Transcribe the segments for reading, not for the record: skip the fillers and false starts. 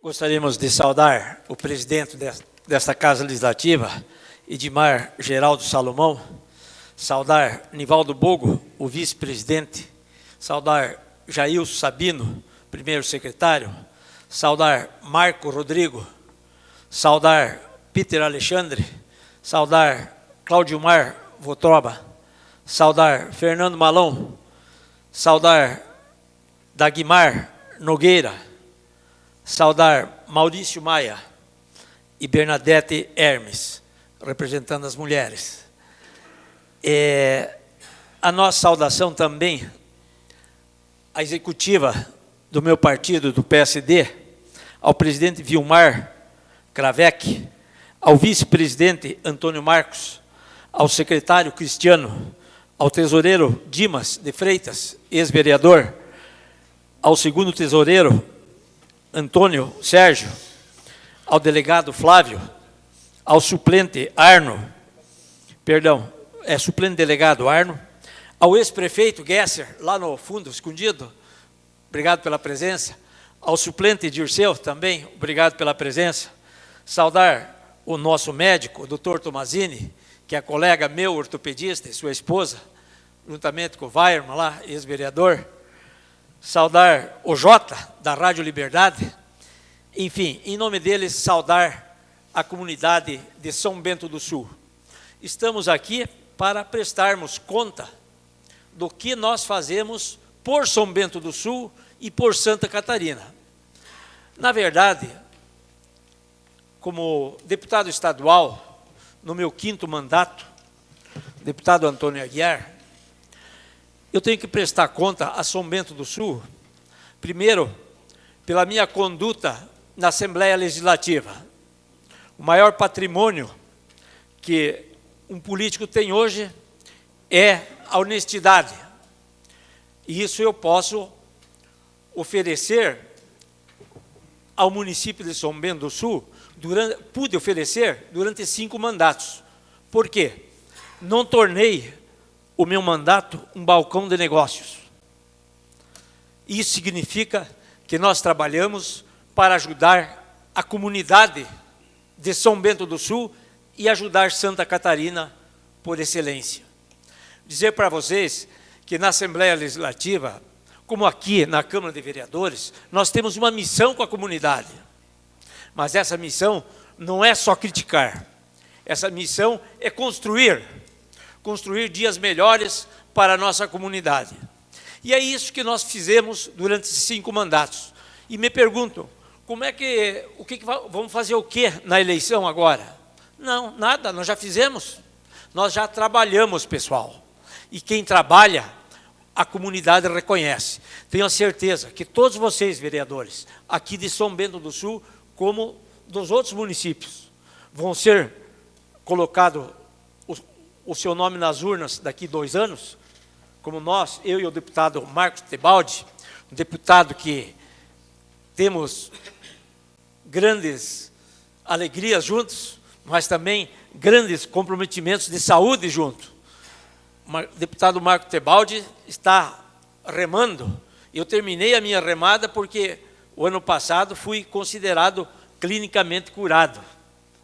Gostaríamos de saudar o presidente desta Casa Legislativa, Edmar Geraldo Salomão, saudar Nivaldo Bogo, o vice-presidente, saudar Jailson Sabino, primeiro secretário, saudar Marco Rodrigo, saudar Peter Alexandre, saudar Claudiomar Votroba, saudar Fernando Malão, saudar Dagmar Nogueira, saudar Maurício Maia e Bernadette Hermes, representando as mulheres. A nossa saudação também à executiva do meu partido, do PSD, ao presidente Vilmar Kravec, ao vice-presidente Antônio Marcos, ao secretário Cristiano, ao tesoureiro Dimas de Freitas, ex-vereador, ao segundo tesoureiro Antônio Sérgio, ao delegado Flávio, ao suplente suplente delegado Arno, ao ex-prefeito Gesser, lá no fundo, escondido, obrigado pela presença, ao suplente Dirceu também, obrigado pela presença, saudar o nosso médico, o doutor Tomazini, que é colega meu, ortopedista, e sua esposa, juntamente com o Weirman lá, ex-vereador, saudar o Jota, da Rádio Liberdade, enfim, em nome deles, saudar a comunidade de São Bento do Sul. Estamos aqui para prestarmos conta do que nós fazemos por São Bento do Sul e por Santa Catarina. Na verdade, como deputado estadual, no meu 5º mandato, deputado Antônio Aguiar, eu tenho que prestar conta a São Bento do Sul, primeiro, pela minha conduta na Assembleia Legislativa. O maior patrimônio que um político tem hoje é a honestidade. E isso eu posso oferecer ao município de São Bento do Sul, pude oferecer durante 5 mandatos. Por quê? Não tornei o meu mandato um balcão de negócios. Isso significa que nós trabalhamos para ajudar a comunidade de São Bento do Sul e ajudar Santa Catarina por excelência. Dizer para vocês que na Assembleia Legislativa, como aqui na Câmara de Vereadores, nós temos uma missão com a comunidade. Mas essa missão não é só criticar. Essa missão é construir dias melhores para a nossa comunidade. E é isso que nós fizemos durante esses 5 mandatos. E me perguntam, vamos fazer o quê na eleição agora? Não, nada, nós já fizemos. Nós já trabalhamos, pessoal. E quem trabalha, a comunidade reconhece. Tenho a certeza que todos vocês, vereadores, aqui de São Bento do Sul, como dos outros municípios, vão ser colocados o seu nome nas urnas daqui 2 anos, como nós, eu e o deputado Marcos Tebaldi, um deputado que temos grandes alegrias juntos, mas também grandes comprometimentos de saúde junto. O deputado Marcos Tebaldi está remando. Eu terminei a minha remada porque o ano passado fui considerado clinicamente curado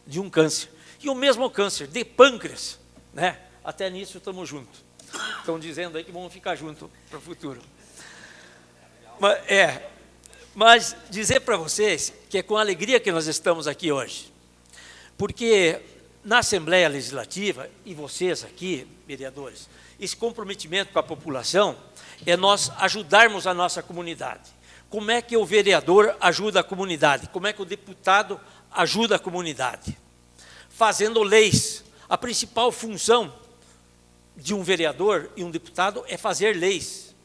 de um câncer. E o mesmo câncer de pâncreas, né? Até nisso estamos juntos. Estão dizendo aí que vamos ficar juntos para o futuro. Mas dizer para vocês que é com alegria que nós estamos aqui hoje. Porque na Assembleia Legislativa, e vocês aqui, vereadores, esse comprometimento com a população é nós ajudarmos a nossa comunidade. Como é que o vereador ajuda a comunidade? Como é que o deputado ajuda a comunidade? Fazendo leis. A principal função de um vereador e um deputado é fazer leis.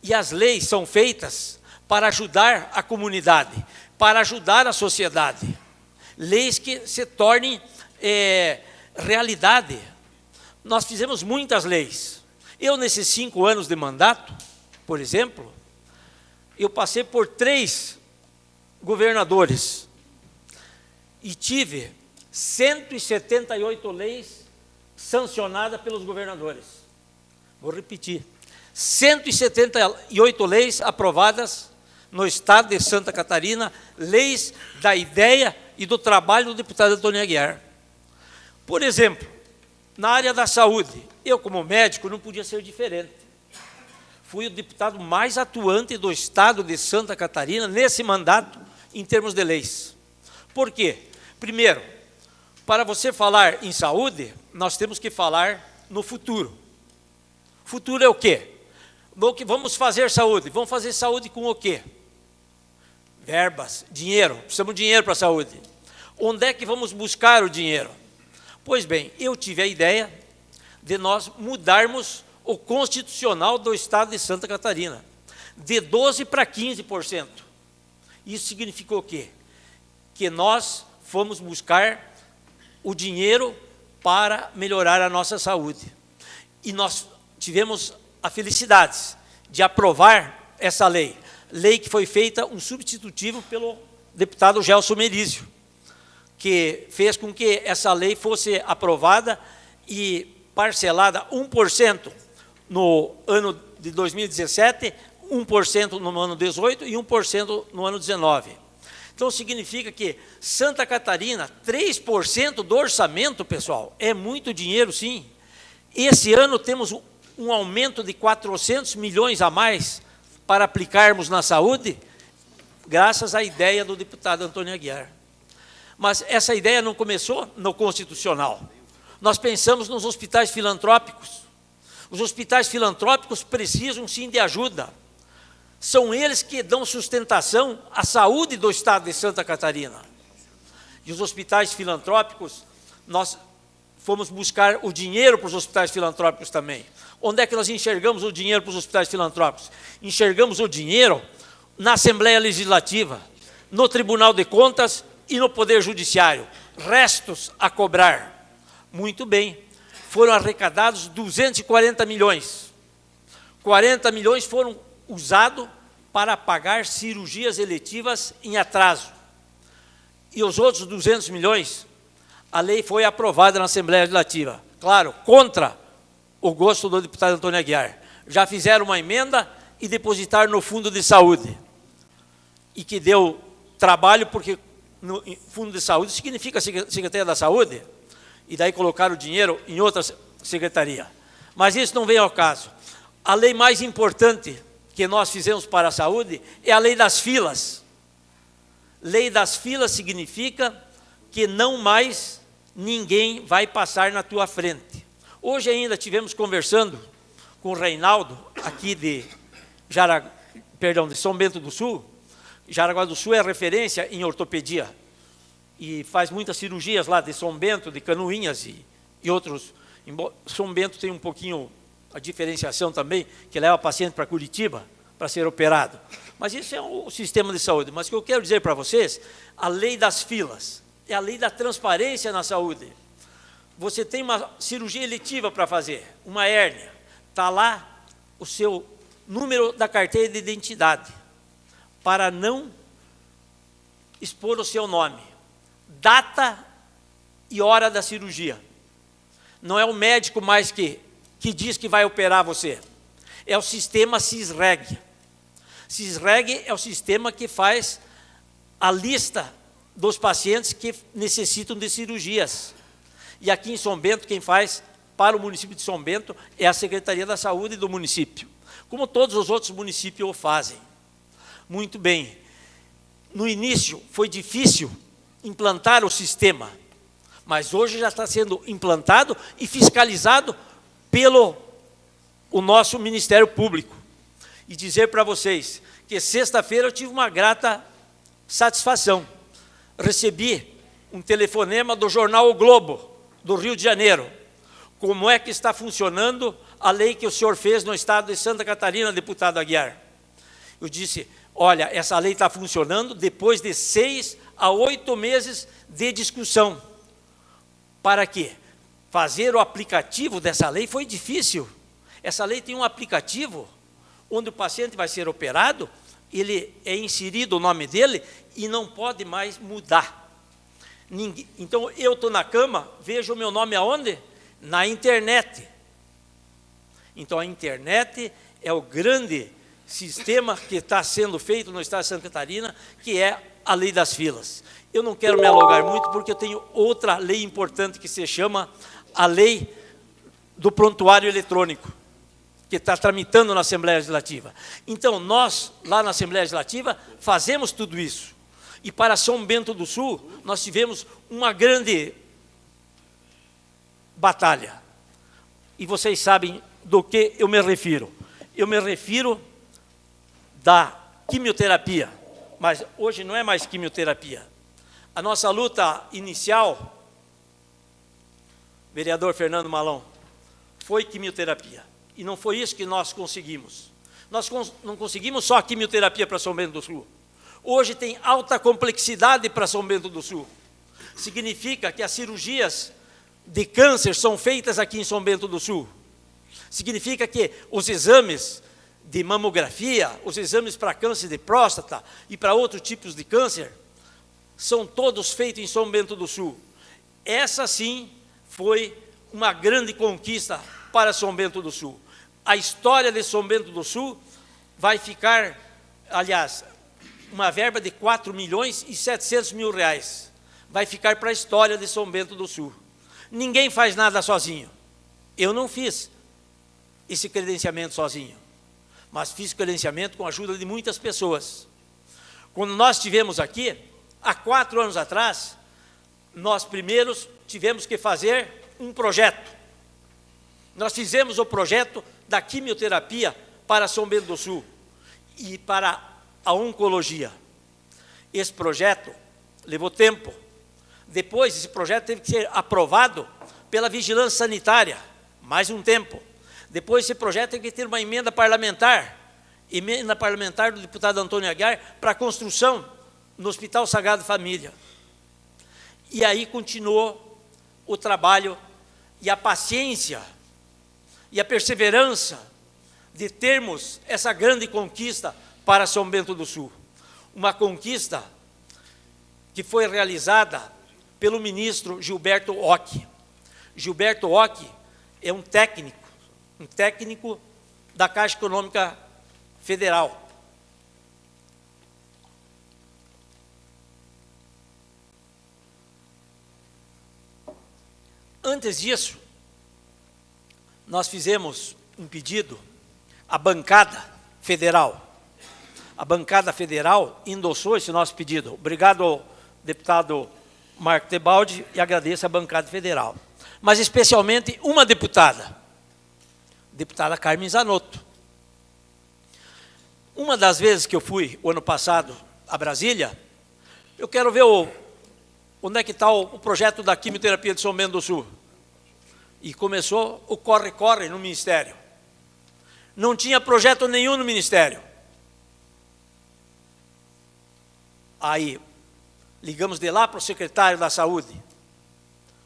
E as leis são feitas para ajudar a comunidade, para ajudar a sociedade. Leis que se tornem realidade. Nós fizemos muitas leis. Eu, nesses 5 anos de mandato, por exemplo, eu passei por 3 governadores e tive 178 leis sancionadas pelos governadores. Vou repetir. 178 leis aprovadas no estado de Santa Catarina, leis da ideia e do trabalho do deputado Antônio Aguiar. Por exemplo, na área da saúde, eu como médico não podia ser diferente. Fui o deputado mais atuante do estado de Santa Catarina nesse mandato em termos de leis. Por quê? Primeiro, para você falar em saúde, nós temos que falar no futuro. Futuro é o quê? Vamos fazer saúde. Vamos fazer saúde com o quê? Verbas, dinheiro. Precisamos de dinheiro para a saúde. Onde é que vamos buscar o dinheiro? Pois bem, eu tive a ideia de nós mudarmos o constitucional do estado de Santa Catarina, de 12% para 15%. Isso significou o quê? Que nós fomos buscar o dinheiro para melhorar a nossa saúde. E nós tivemos a felicidade de aprovar essa lei. Lei que foi feita um substitutivo pelo deputado Gelson Merizio, que fez com que essa lei fosse aprovada e parcelada 1% no ano de 2017, 1% no ano 18 e 1% no ano 19. Então, significa que Santa Catarina, 3% do orçamento, pessoal, é muito dinheiro, sim. Esse ano temos um aumento de 400 milhões a mais para aplicarmos na saúde, graças à ideia do deputado Antônio Aguiar. Mas essa ideia não começou no Constitucional. Nós pensamos nos hospitais filantrópicos. Os hospitais filantrópicos precisam, sim, de ajuda. São eles que dão sustentação à saúde do estado de Santa Catarina. E os hospitais filantrópicos, nós fomos buscar o dinheiro para os hospitais filantrópicos também. Onde é que nós enxergamos o dinheiro para os hospitais filantrópicos? Enxergamos o dinheiro na Assembleia Legislativa, no Tribunal de Contas e no Poder Judiciário. Restos a cobrar. Muito bem. Foram arrecadados 240 milhões. 40 milhões foram usados para pagar cirurgias eletivas em atraso. E os outros 200 milhões, a lei foi aprovada na Assembleia Legislativa. Claro, contra o gosto do deputado Antônio Aguiar. Já fizeram uma emenda e depositaram no Fundo de Saúde. E que deu trabalho, porque no Fundo de Saúde significa Secretaria da Saúde, e daí colocaram o dinheiro em outra secretaria. Mas isso não vem ao caso. A lei mais importante que nós fizemos para a saúde é a lei das filas. Lei das filas significa que não mais ninguém vai passar na tua frente. Hoje ainda tivemos conversando com o Reinaldo, aqui de São Bento do Sul. Jaraguá do Sul é referência em ortopedia e faz muitas cirurgias lá de São Bento, de Canoinhas e outros. São Bento tem um pouquinho a diferenciação também, que leva paciente para Curitiba para ser operado. Mas isso é o sistema de saúde. Mas o que eu quero dizer para vocês, a lei das filas, é a lei da transparência na saúde. Você tem uma cirurgia eletiva para fazer, uma hérnia, está lá o seu número da carteira de identidade, para não expor o seu nome, data e hora da cirurgia. Não é o médico mais que diz que vai operar você, é o sistema CISREG. CISREG é o sistema que faz a lista dos pacientes que necessitam de cirurgias. E aqui em São Bento, quem faz para o município de São Bento é a Secretaria da Saúde do município, como todos os outros municípios o fazem. Muito bem. No início foi difícil implantar o sistema, mas hoje já está sendo implantado e fiscalizado pelo o nosso Ministério Público. E dizer para vocês que sexta-feira eu tive uma grata satisfação. Recebi um telefonema do jornal O Globo, do Rio de Janeiro. Como é que está funcionando a lei que o senhor fez no estado de Santa Catarina, deputado Aguiar? Eu disse, olha, essa lei está funcionando depois de 6 a 8 meses de discussão. Para quê? Fazer o aplicativo dessa lei foi difícil. Essa lei tem um aplicativo onde o paciente vai ser operado, ele é inserido o nome dele e não pode mais mudar. Então, eu estou na cama, vejo o meu nome aonde? Na internet. Então, a internet é o grande sistema que está sendo feito no estado de Santa Catarina, que é a lei das filas. Eu não quero me alongar muito, porque eu tenho outra lei importante que se chama a lei do prontuário eletrônico, que está tramitando na Assembleia Legislativa. Então, nós, lá na Assembleia Legislativa, fazemos tudo isso. E para São Bento do Sul, nós tivemos uma grande batalha. E vocês sabem do que eu me refiro. Eu me refiro da quimioterapia, mas hoje não é mais quimioterapia. A nossa luta inicial, vereador Fernando Malão, foi quimioterapia. E não foi isso que nós conseguimos. Nós não conseguimos só a quimioterapia para São Bento do Sul. Hoje tem alta complexidade para São Bento do Sul. Significa que as cirurgias de câncer são feitas aqui em São Bento do Sul. Significa que os exames de mamografia, os exames para câncer de próstata e para outros tipos de câncer, são todos feitos em São Bento do Sul. Essa sim foi uma grande conquista para São Bento do Sul. A história de São Bento do Sul vai ficar, aliás, uma verba de 4.700.000 reais. Vai ficar para a história de São Bento do Sul. Ninguém faz nada sozinho. Eu não fiz esse credenciamento sozinho, mas fiz credenciamento com a ajuda de muitas pessoas. Quando nós estivemos aqui, há 4 anos atrás, nós primeiros tivemos que fazer um projeto. Nós fizemos o projeto da quimioterapia para São Bento do Sul e para a oncologia. Esse projeto levou tempo. Depois, esse projeto teve que ser aprovado pela Vigilância Sanitária, mais um tempo. Depois, esse projeto teve que ter uma emenda parlamentar do deputado Antônio Aguiar para a construção no Hospital Sagrado Família. E aí continuou o trabalho e a paciência e a perseverança de termos essa grande conquista para São Bento do Sul. Uma conquista que foi realizada pelo ministro Gilberto Ock. Gilberto Ock é um técnico da Caixa Econômica Federal. Antes disso, nós fizemos um pedido à bancada federal. A bancada federal endossou esse nosso pedido. Obrigado ao deputado Marco Tebaldi e agradeço à bancada federal. Mas especialmente uma deputada, deputada Carmen Zanotto. Uma das vezes que eu fui, o ano passado, a Brasília, eu quero ver onde é que está o projeto da quimioterapia de São Bento do Sul. E começou o corre-corre no Ministério. Não tinha projeto nenhum no Ministério. Aí, ligamos de lá para o secretário da Saúde.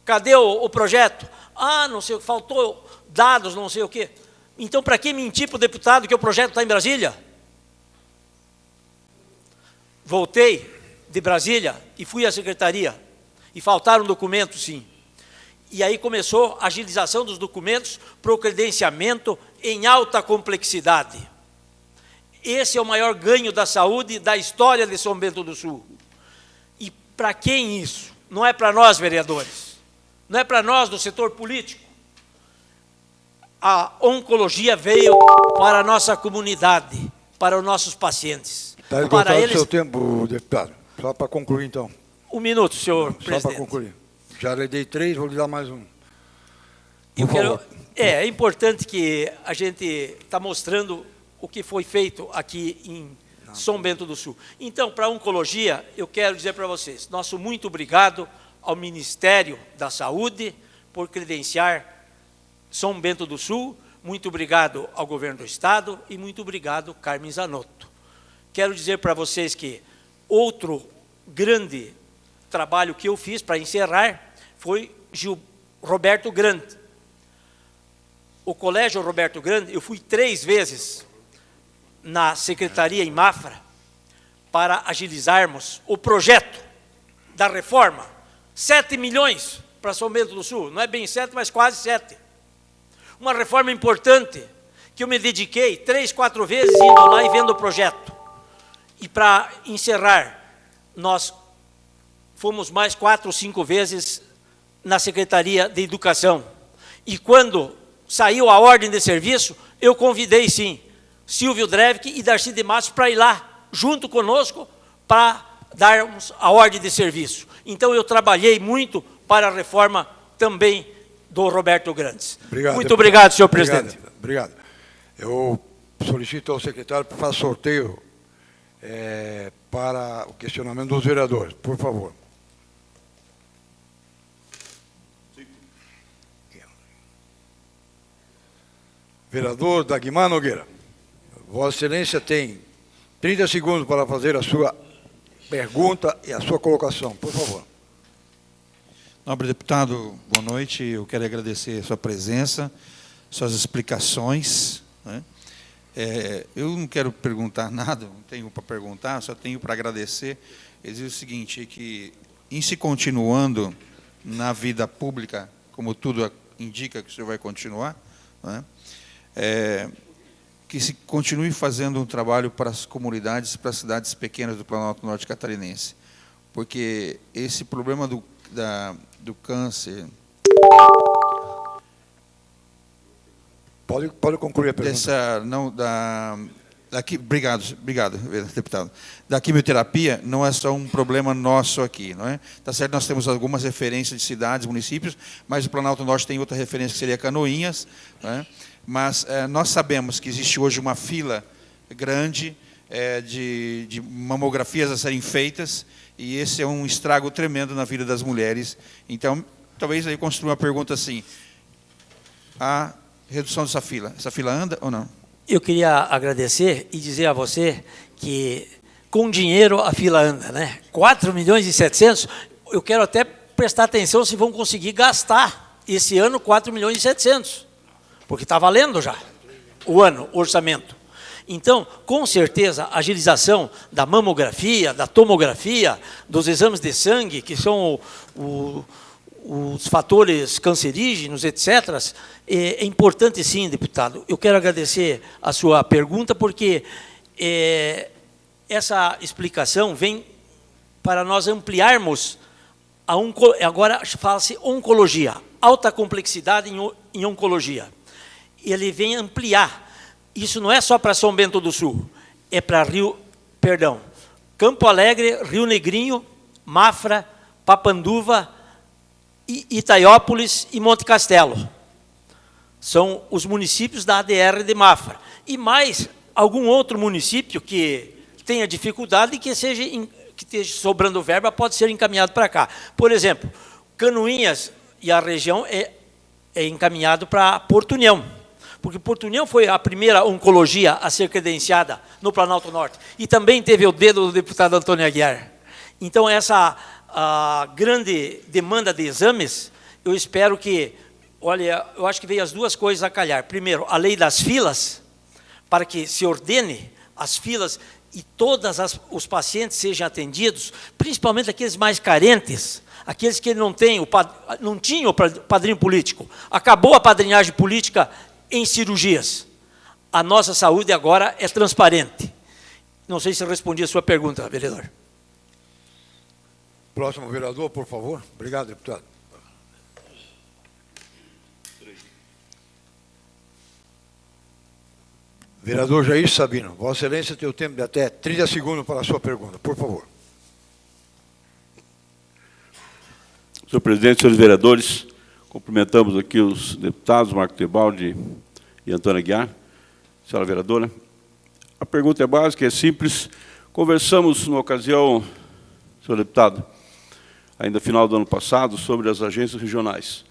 Cadê o projeto? Ah, não sei, faltou dados, não sei o quê. Então, para que mentir para o deputado que o projeto está em Brasília? Voltei de Brasília e fui à secretaria. E faltaram documentos, sim. E aí começou a agilização dos documentos para o credenciamento em alta complexidade. Esse é o maior ganho da saúde da história de São Bento do Sul. E para quem isso? Não é para nós, vereadores. Não é para nós do setor político. A oncologia veio para a nossa comunidade, para os nossos pacientes. Está esgotado o seu tempo, deputado. Só para concluir, então. Um minuto, senhor presidente. Só para concluir. Já lhe dei 3, vou lhe dar mais um. É importante que a gente está mostrando o que foi feito aqui em São Bento do Sul. Então, para a oncologia, eu quero dizer para vocês, nosso muito obrigado ao Ministério da Saúde por credenciar São Bento do Sul, muito obrigado ao governo do Estado e muito obrigado, Carmen Zanotto. Quero dizer para vocês que outro grande trabalho que eu fiz para encerrar foi Roberto Grande. O Colégio Roberto Grande, eu fui 3 vezes na Secretaria em Mafra para agilizarmos o projeto da reforma. 7 milhões para São Bento do Sul, não é bem 7, mas quase 7. Uma reforma importante que eu me dediquei 3, 4 vezes indo lá e vendo o projeto. E para encerrar, nós fomos mais 4 ou 5 vezes na Secretaria de Educação. E quando saiu a ordem de serviço, eu convidei, sim, Silvio Drevik e Darcy de Matos para ir lá, junto conosco, para darmos a ordem de serviço. Então, eu trabalhei muito para a reforma também do Roberto Grandes. Obrigado, muito obrigado, senhor presidente. Obrigado. Eu solicito ao secretário para fazer sorteio para o questionamento dos vereadores, por favor. Vereador Dagmar Nogueira, Vossa Excelência tem 30 segundos para fazer a sua pergunta e a sua colocação, por favor. Nobre deputado, boa noite. Eu quero agradecer a sua presença, suas explicações, né? Eu não quero perguntar nada, não tenho para perguntar, só tenho para agradecer. Ele diz o seguinte, que em se continuando na vida pública, como tudo indica que o senhor vai continuar, né? Que se continue fazendo um trabalho para as comunidades, para as cidades pequenas do Planalto Norte Catarinense, porque esse problema do câncer... Pode concluir a pergunta. Obrigado, deputado. Da quimioterapia não é só um problema nosso aqui, não é? Tá certo, nós temos algumas referências de cidades, municípios, mas o Planalto Norte tem outra referência que seria Canoinhas, não é? Mas nós sabemos que existe hoje uma fila grande de mamografias a serem feitas, e esse é um estrago tremendo na vida das mulheres. Então, talvez aí construa uma pergunta assim, a redução dessa fila anda ou não? Eu queria agradecer e dizer a você que com dinheiro a fila anda, né? 4.700.000, eu quero até prestar atenção se vão conseguir gastar esse ano 4.700.000. Porque está valendo já o ano, o orçamento. Então, com certeza, a agilização da mamografia, da tomografia, dos exames de sangue, que são os fatores cancerígenos, etc., é importante sim, deputado. Eu quero agradecer a sua pergunta, porque essa explicação vem para nós ampliarmos, agora fala-se oncologia, alta complexidade em oncologia. Ele vem ampliar. Isso não é só para São Bento do Sul, é para Campo Alegre, Rio Negrinho, Mafra, Papanduva, Itaiópolis e Monte Castelo. São os municípios da ADR de Mafra. E mais algum outro município que tenha dificuldade e que esteja sobrando verba pode ser encaminhado para cá. Por exemplo, Canoinhas e a região é encaminhado para Porto União, porque Porto União foi a primeira oncologia a ser credenciada no Planalto Norte, e também teve o dedo do deputado Antônio Aguiar. Então, essa grande demanda de exames, eu espero que, olha, eu acho que veio as duas coisas a calhar. Primeiro, a lei das filas, para que se ordene as filas e todos os pacientes sejam atendidos, principalmente aqueles mais carentes, aqueles que não tinham o padrinho político. Acabou a padrinhagem política em cirurgias. A nossa saúde agora é transparente. Não sei se eu respondi a sua pergunta, vereador. Próximo vereador, por favor. Obrigado, deputado. Vereador Jair Sabino, Vossa Excelência tem o tempo de até 30 segundos para a sua pergunta, por favor. Senhor presidente, senhores vereadores, cumprimentamos aqui os deputados Marco Tebaldi e Antônio Aguiar. Senhora vereadora, a pergunta é básica, é simples. Conversamos, na ocasião, senhor deputado, ainda final do ano passado, sobre as agências regionais.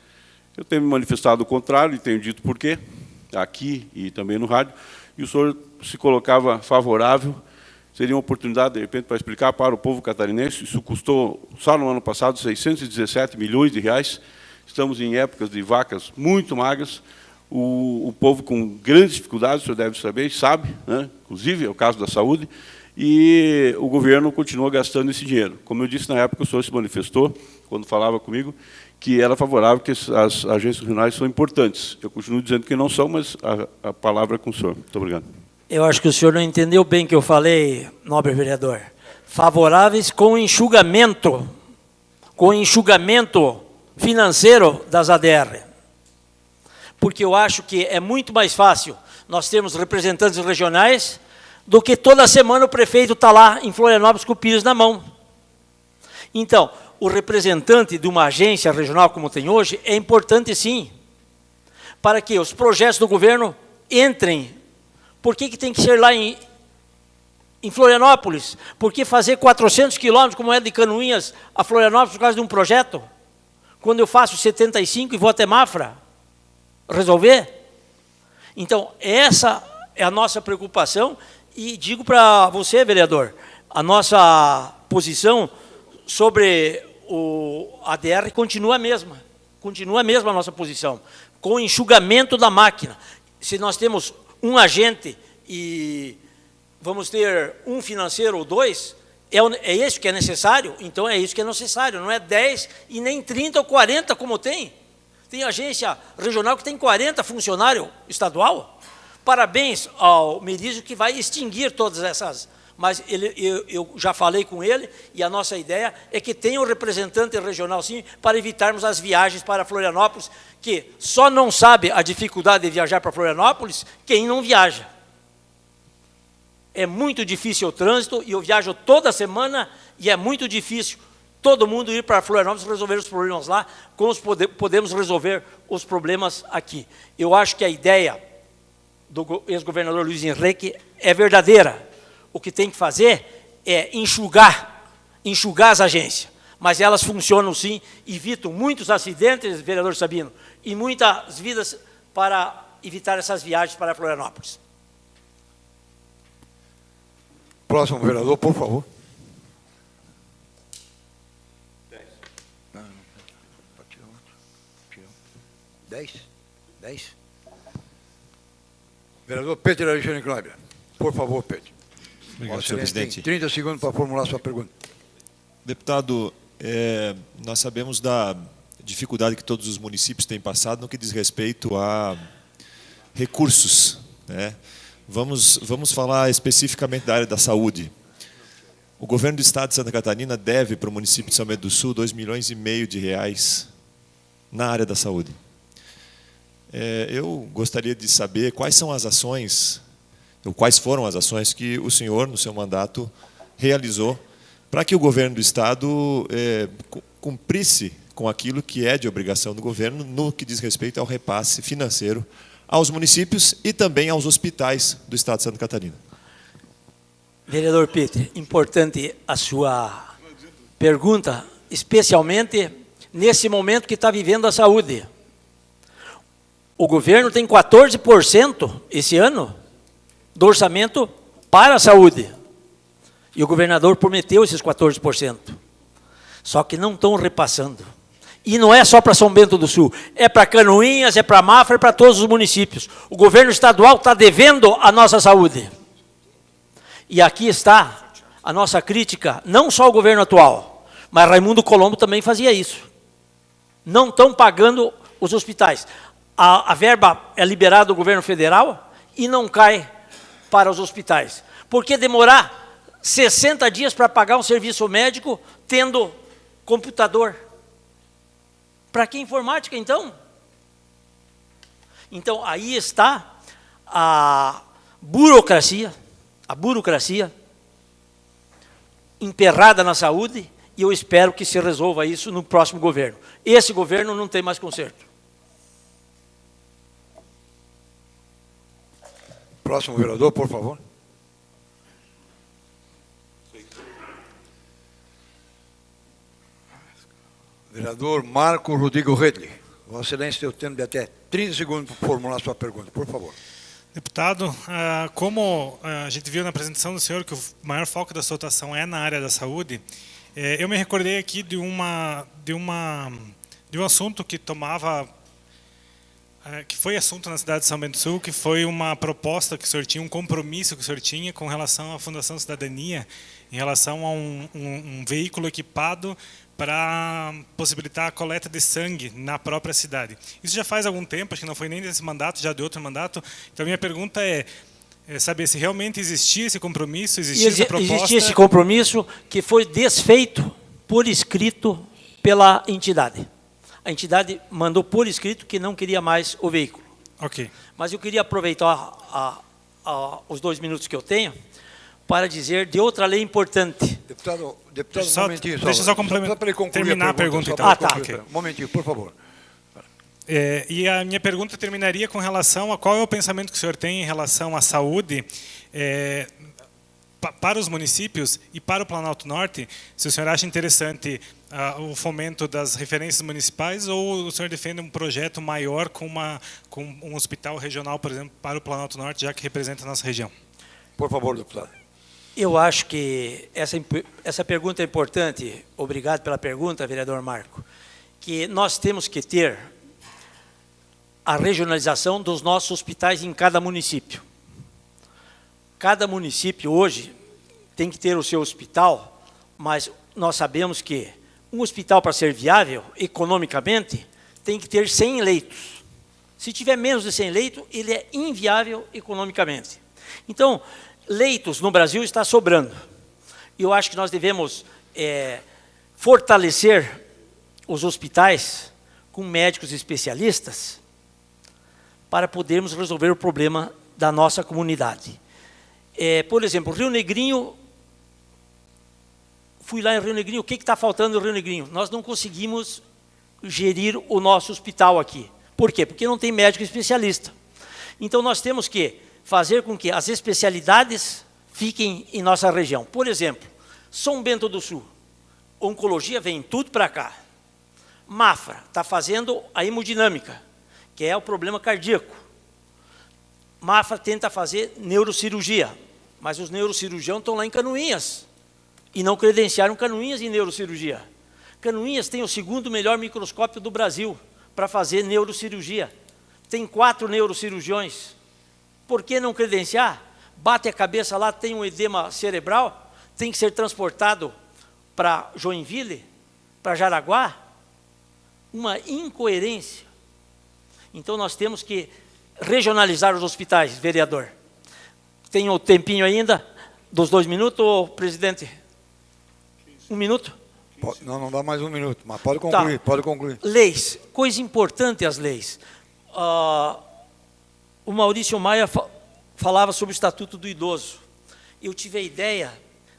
Eu tenho me manifestado o contrário e tenho dito por quê, aqui e também no rádio, e o senhor se colocava favorável. Seria uma oportunidade, de repente, para explicar para o povo catarinense. Isso custou, só no ano passado, 617 milhões de reais. Estamos em épocas de vacas muito magras. O povo com grandes dificuldades, o senhor deve saber, e sabe, né? Inclusive, é o caso da saúde. e o governo continua gastando esse dinheiro. Como eu disse na época, o senhor se manifestou, quando falava comigo, que era favorável, que as agências regionais são importantes. Eu continuo dizendo que não são, mas a palavra é com o senhor. Muito obrigado. Eu acho que o senhor não entendeu bem o que eu falei, nobre vereador. Favoráveis com enxugamento financeiro das ADR. Porque eu acho que é muito mais fácil nós termos representantes regionais do que toda semana o prefeito está lá em Florianópolis com o Pires na mão. Então, o representante de uma agência regional como tem hoje é importante sim, para que os projetos do governo entrem. Por que tem que ser lá em Florianópolis? Por que fazer 400 quilômetros, como é de Canoinhas, a Florianópolis, por causa de um projeto? Quando eu faço 75 e vou até Mafra resolver? Então, essa é a nossa preocupação, e digo para você, vereador, a nossa posição sobre o ADR continua a mesma a nossa posição, com o enxugamento da máquina. Se nós temos um agente e vamos ter um financeiro ou dois, é isso que é necessário? Então é isso que é necessário, não é 10 e nem 30 ou 40 como tem. Tem agência regional que tem 40 funcionários estadual. Parabéns ao Merizio que vai extinguir todas essas. Mas eu já falei com ele e a nossa ideia é que tenha um representante regional sim, para evitarmos as viagens para Florianópolis, que só não sabe a dificuldade de viajar para Florianópolis quem não viaja. É muito difícil o trânsito e eu viajo toda semana e é muito difícil todo mundo ir para Florianópolis resolver os problemas lá, como podemos resolver os problemas aqui. Eu acho que a ideia do ex-governador Luiz Henrique é verdadeira. O que tem que fazer é enxugar as agências. Mas elas funcionam sim, evitam muitos acidentes, vereador Sabino, e muitas vidas para evitar essas viagens para Florianópolis. Próximo vereador, por favor. 10? Vereador Peter Alexandre Kleber. Por favor, Peter. Obrigado, senhor presidente. 30 segundos para formular sua pergunta. Deputado, nós sabemos da dificuldade que todos os municípios têm passado no que diz respeito a recursos, né? Vamos falar especificamente da área da saúde. O governo do estado de Santa Catarina deve para o município de São Bento do Sul 2,5 milhões de reais na área da saúde. Eu gostaria de saber quais são as ações, ou quais foram as ações que o senhor, no seu mandato, realizou para que o governo do estado cumprisse com aquilo que é de obrigação do governo no que diz respeito ao repasse financeiro aos municípios e também aos hospitais do estado de Santa Catarina. Vereador Peter, importante a sua pergunta, especialmente nesse momento que está vivendo a saúde. O governo tem 14% esse ano do orçamento para a saúde. E o governador prometeu esses 14%. Só que não estão repassando. E não é só para São Bento do Sul, é para Canoinhas, é para Mafra, é para todos os municípios. O governo estadual está devendo a nossa saúde. E aqui está a nossa crítica, não só ao governo atual, mas Raimundo Colombo também fazia isso. Não estão pagando os hospitais. A verba é liberada do governo federal e não cai para os hospitais. Por que demorar 60 dias para pagar um serviço médico tendo computador? Para que informática, então? Então, aí está a burocracia emperrada na saúde, e eu espero que se resolva isso no próximo governo. Esse governo não tem mais conserto. Próximo vereador, por favor. Vereador Marco Rodrigo Redley. Vossa Excelência tem o tempo de até 30 segundos para formular sua pergunta, por favor. Deputado, como a gente viu na apresentação do senhor que o maior foco da sua atuação é na área da saúde, eu me recordei aqui de um assunto que tomava que foi assunto na cidade de São Bento do Sul, que foi uma proposta que o senhor tinha, um compromisso que o senhor tinha com relação à Fundação Cidadania, em relação a um veículo equipado para possibilitar a coleta de sangue na própria cidade. Isso já faz algum tempo, acho que não foi nem desse mandato, já de outro mandato. Então, minha pergunta é saber se realmente existia esse compromisso, existia essa proposta. Existia esse compromisso que foi desfeito por escrito pela entidade. A entidade mandou por escrito que não queria mais o veículo. Ok. Mas eu queria aproveitar os 2 minutos que eu tenho para dizer de outra lei importante. Deputado, Só- um momentinho. deixa eu só complementar- para ele concluir terminar a pergunta, só então. para Ah, tá. concluir. Ok. Um momentinho, por favor. E a minha pergunta terminaria com relação a qual é o pensamento que o senhor tem em relação à saúde para os municípios e para o Planalto Norte, se o senhor acha interessante o fomento das referências municipais ou o senhor defende um projeto maior com um hospital regional, por exemplo, para o Planalto Norte, já que representa a nossa região. Por favor, deputado. Eu acho que essa pergunta é importante. Obrigado pela pergunta, vereador Marco. Que nós temos que ter a regionalização dos nossos hospitais em cada município. Cada município hoje tem que ter o seu hospital, mas nós sabemos que um hospital, para ser viável economicamente, tem que ter 100 leitos. Se tiver menos de 100 leitos, ele é inviável economicamente. Então, leitos no Brasil está sobrando. Eu acho que nós devemos fortalecer os hospitais com médicos especialistas para podermos resolver o problema da nossa comunidade. Por exemplo, Rio Negrinho, fui lá em Rio Negrinho, o que está faltando no Rio Negrinho? Nós não conseguimos gerir o nosso hospital aqui. Por quê? Porque não tem médico especialista. Então, nós temos que fazer com que as especialidades fiquem em nossa região. Por exemplo, São Bento do Sul, oncologia vem tudo para cá. Mafra está fazendo a hemodinâmica, que é o problema cardíaco. Mafra tenta fazer neurocirurgia, mas os neurocirurgiões estão lá em Canoinhas e não credenciaram Canoinhas em neurocirurgia. Canoinhas tem o 2º melhor microscópio do Brasil para fazer neurocirurgia. Tem 4 neurocirurgiões. Por que não credenciar? Bate a cabeça lá, tem um edema cerebral, tem que ser transportado para Joinville, para Jaraguá. Uma incoerência. Então, nós temos que regionalizar os hospitais, vereador. Tem o tempinho ainda dos 2 minutos, presidente? 1 minuto? Não dá mais 1 minuto, mas pode concluir, pode concluir. Leis, coisa importante as leis. O Maurício Maia falava sobre o Estatuto do Idoso. Eu tive a ideia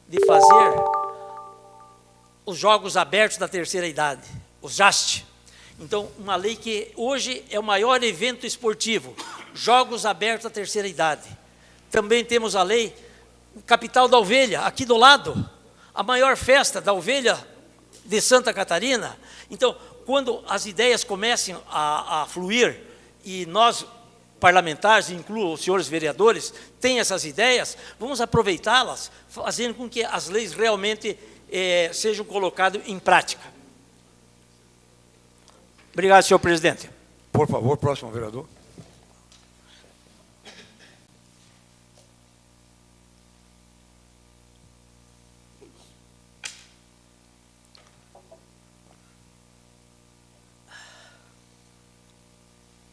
de fazer os Jogos Abertos da Terceira Idade, os JAST. Então, uma lei que hoje é o maior evento esportivo, Jogos Abertos da Terceira Idade. Também temos a lei Capital da Ovelha, aqui do lado, a maior festa da ovelha de Santa Catarina. Então, quando as ideias comecem a fluir, e nós, parlamentares, incluo os senhores vereadores, têm essas ideias, vamos aproveitá-las, fazendo com que as leis realmente sejam colocadas em prática. Obrigado, senhor presidente. Por favor, próximo vereador.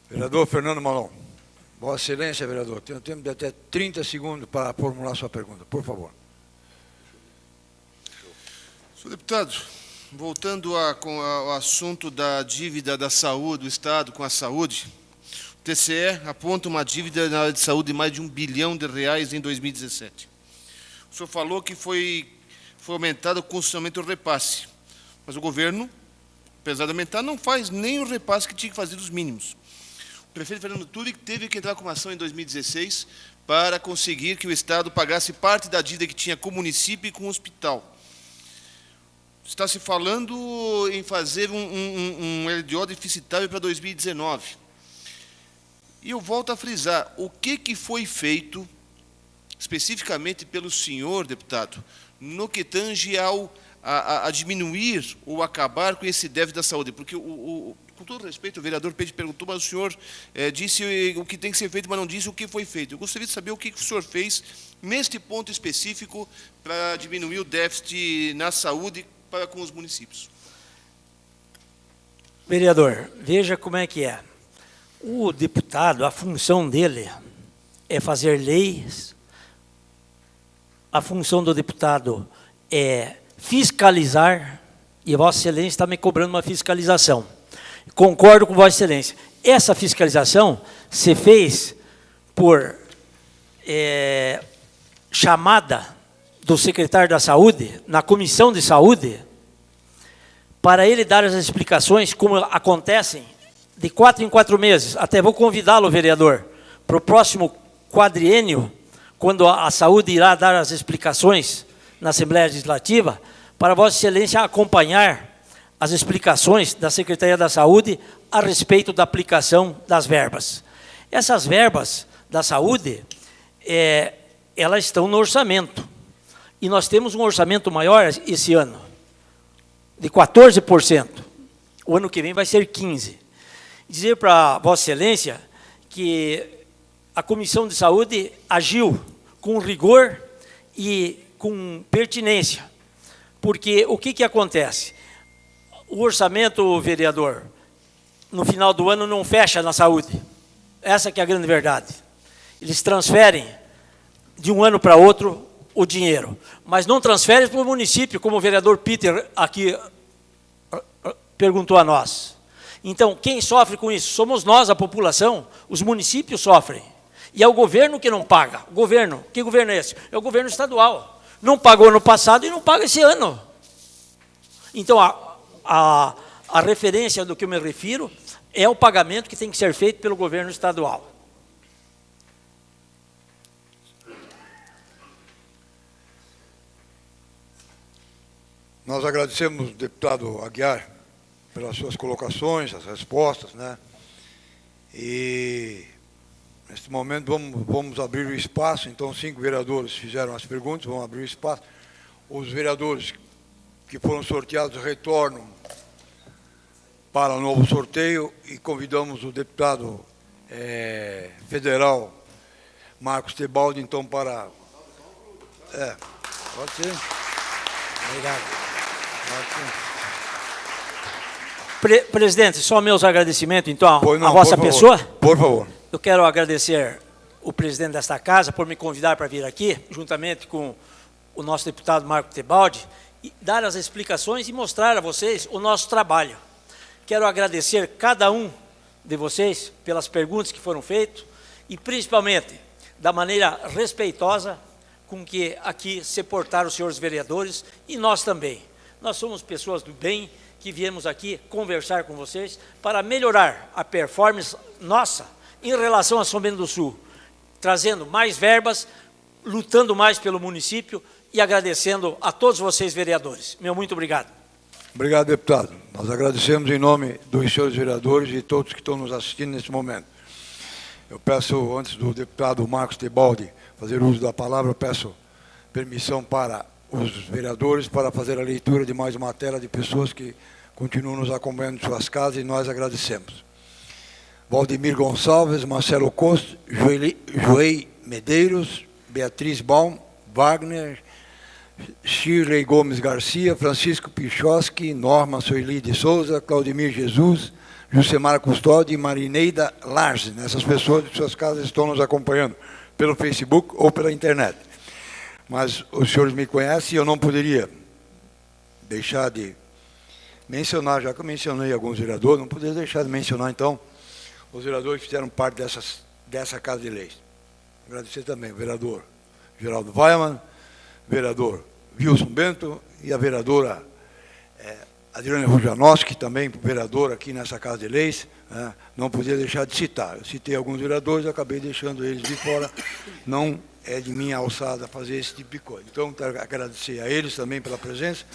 Vereador Fernando Malon. Vossa Excelência, vereador, tem um tempo de até 30 segundos para formular sua pergunta, por favor. Senhor deputado, voltando ao assunto da dívida da saúde, do Estado com a saúde, o TCE aponta uma dívida na área de saúde de mais de R$1 bilhão em 2017. O senhor falou que foi aumentado constitucionalmente o repasse, mas o governo, apesar de aumentar, não faz nem o repasse que tinha que fazer dos mínimos. O prefeito Fernando Turic teve que entrar com uma ação em 2016 para conseguir que o Estado pagasse parte da dívida que tinha com o município e com o hospital. Está se falando em fazer um LDO deficitável para 2019. E eu volto a frisar, o que foi feito, especificamente pelo senhor, deputado, no que tange a diminuir ou acabar com esse déficit da saúde? Porque, com todo respeito, o vereador Pedro perguntou, mas o senhor disse o que tem que ser feito, mas não disse o que foi feito. Eu gostaria de saber o que o senhor fez neste ponto específico para diminuir o déficit na saúde para com os municípios. Vereador, veja como é que é. O deputado, a função dele é fazer leis, a função do deputado é fiscalizar, e Vossa Excelência está me cobrando uma fiscalização. Concordo com Vossa Excelência. Essa fiscalização se fez por chamada do secretário da Saúde, na Comissão de Saúde, para ele dar as explicações como acontecem de 4 em 4 meses. Até vou convidá-lo, vereador, para o próximo quadriênio, quando a saúde irá dar as explicações na Assembleia Legislativa, para Vossa Excelência acompanhar as explicações da Secretaria da Saúde a respeito da aplicação das verbas. Essas verbas da saúde, elas estão no orçamento. E nós temos um orçamento maior esse ano, de 14%. O ano que vem vai ser 15%. Dizer para Vossa Excelência que a Comissão de Saúde agiu com rigor e com pertinência. Porque o que acontece? O orçamento, vereador, no final do ano não fecha na saúde. Essa que é a grande verdade. Eles transferem de um ano para outro o dinheiro, mas não transferem para o município, como o vereador Peter aqui perguntou a nós. Então, quem sofre com isso? Somos nós, a população, os municípios sofrem. E é o governo que não paga. O governo, que governo é esse? É o governo estadual. Não pagou no passado e não paga esse ano. Então, a referência do que eu me refiro é o pagamento que tem que ser feito pelo governo estadual. Nós agradecemos, deputado Aguiar, pelas suas colocações, as respostas, né? E, neste momento, vamos abrir o espaço. Então, 5 vereadores fizeram as perguntas, vamos abrir o espaço. Os vereadores que foram sorteados retornam para o novo sorteio e convidamos o deputado federal Marcos Tebaldi, então, para... pode ser. Obrigado. Presidente, só meus agradecimentos, então, à vossa pessoa. Por favor. Eu quero agradecer o presidente desta casa por me convidar para vir aqui, juntamente com o nosso deputado Marco Tebaldi, e dar as explicações e mostrar a vocês o nosso trabalho. Quero agradecer cada um de vocês pelas perguntas que foram feitas e, principalmente, da maneira respeitosa com que aqui se portaram os senhores vereadores e nós também. Nós somos pessoas do bem que viemos aqui conversar com vocês para melhorar a performance nossa em relação a São Bento do Sul, trazendo mais verbas, lutando mais pelo município e agradecendo a todos vocês, vereadores. Meu muito obrigado. Obrigado, deputado. Nós agradecemos em nome dos senhores vereadores e todos que estão nos assistindo neste momento. Eu peço, antes do deputado Marcos Tebaldi fazer uso da palavra, eu peço permissão para os vereadores para fazer a leitura de mais uma tela de pessoas que continuam nos acompanhando em suas casas e nós agradecemos. Valdemir Gonçalves, Marcelo Costa, Joei Medeiros, Beatriz Baum, Wagner, Shirley Gomes Garcia, Francisco Pichoski, Norma Soili de Souza, Claudemir Jesus, Jusemar Custódio e Marineida Larsen. Essas pessoas de suas casas estão nos acompanhando pelo Facebook ou pela internet. Mas os senhores me conhecem e eu não poderia deixar de mencionar, já que eu mencionei alguns vereadores, não poderia deixar de mencionar, então, os vereadores que fizeram parte dessa Casa de Leis. Agradecer também o vereador Geraldo Weimann, vereador Wilson Bento e a vereadora Adriane Rujanoski, também vereadora aqui nessa Casa de Leis, né? Não podia deixar de citar. Eu citei alguns vereadores, acabei deixando eles de fora, não é de minha alçada fazer esse tipo de coisa. Então, quero agradecer a eles também pela presença,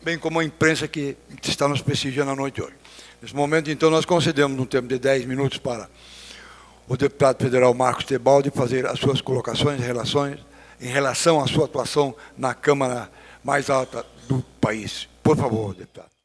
bem como a imprensa que está nos prestigiando à noite hoje. Nesse momento, então, nós concedemos um tempo de 10 minutos para o deputado federal Marcos Tebaldi fazer as suas colocações em relação à sua atuação na Câmara mais alta do país. Por favor, deputado.